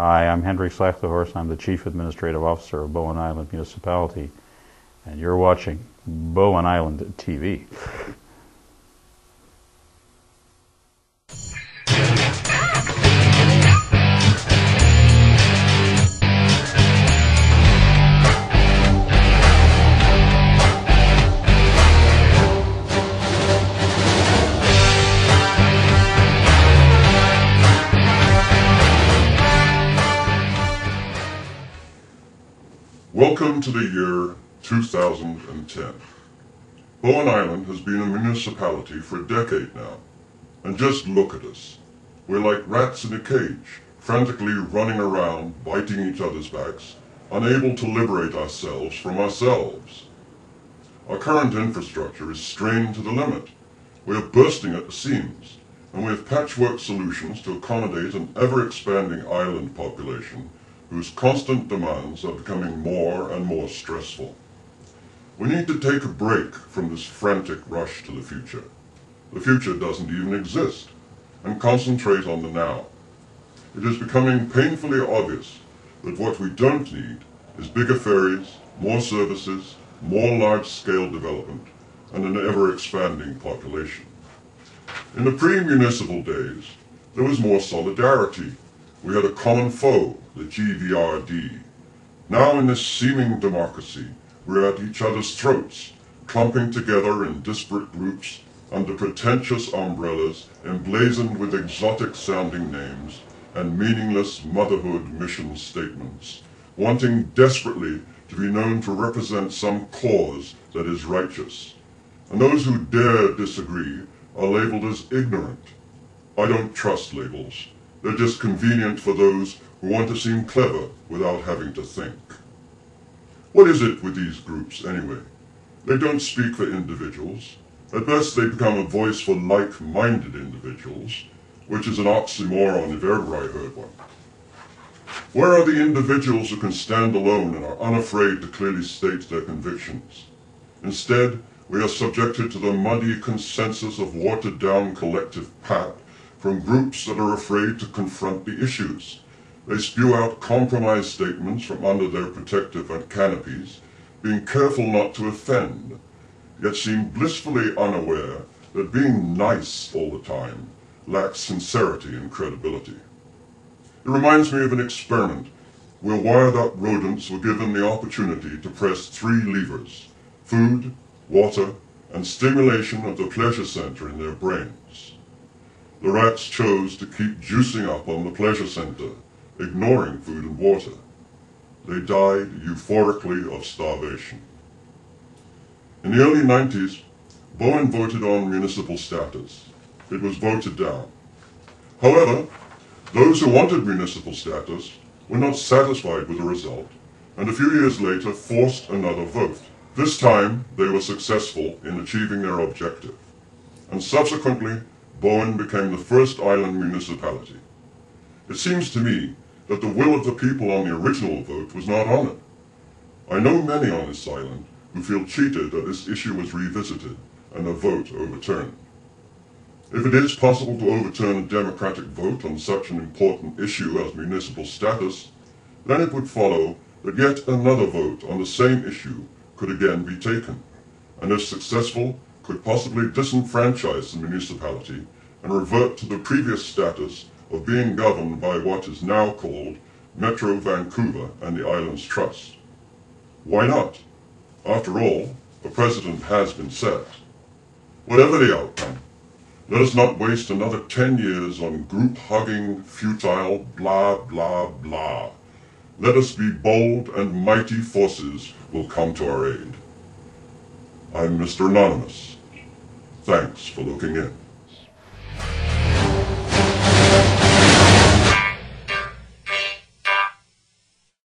Hi, I'm Hendrik Slachthorst. I'm the Chief Administrative Officer of Bowen Island Municipality, and you're watching Bowen Island TV. Welcome to the year 2010. Bowen Island has been a municipality for a decade now. And just look at us. We're like rats in a cage, frantically running around, biting each other's backs, unable to liberate ourselves from ourselves. Our current infrastructure is strained to the limit. We are bursting at the seams, and we have patchwork solutions to accommodate an ever-expanding island population whose constant demands are becoming more and more stressful. We need to take a break from this frantic rush to the future. The future doesn't even exist, and concentrate on the now. It is becoming painfully obvious that what we don't need is bigger ferries, more services, more large-scale development, and an ever-expanding population. In the pre-municipal days, there was more solidarity. We had a common foe, the GVRD. Now in this seeming democracy, we're at each other's throats, clumping together in disparate groups under pretentious umbrellas emblazoned with exotic-sounding names and meaningless motherhood mission statements, wanting desperately to be known to represent some cause that is righteous. And those who dare disagree are labeled as ignorant. I don't trust labels. They're just convenient for those who want to seem clever without having to think. What is it with these groups, anyway? They don't speak for individuals. At best, they become a voice for like-minded individuals, which is an oxymoron if ever I heard one. Where are the individuals who can stand alone and are unafraid to clearly state their convictions? Instead, we are subjected to the muddy consensus of watered-down collective pat from groups that are afraid to confront the issues. They spew out compromise statements from under their protective canopies, being careful not to offend, yet seem blissfully unaware that being nice all the time lacks sincerity and credibility. It reminds me of an experiment where wired-up rodents were given the opportunity to press 3 levers: food, water, and stimulation of the pleasure center in their brains. The rats chose to keep juicing up on the pleasure center, ignoring food and water. They died euphorically of starvation. In the early 90s, Bowen voted on municipal status. It was voted down. However, those who wanted municipal status were not satisfied with the result, and a few years later forced another vote. This time, they were successful in achieving their objective, and subsequently, Bowen became the first island municipality. It seems to me that the will of the people on the original vote was not on it. I know many on this island who feel cheated that this issue was revisited and the vote overturned. If it is possible to overturn a democratic vote on such an important issue as municipal status, then it would follow that yet another vote on the same issue could again be taken, and if successful, could possibly disenfranchise the municipality and revert to the previous status of being governed by what is now called Metro Vancouver and the Islands Trust. Why not? After all, a precedent has been set. Whatever the outcome, let us not waste another 10 years on group-hugging, futile blah blah blah. Let us be bold, and mighty forces will come to our aid. I'm Mr. Anonymous. Thanks for looking in.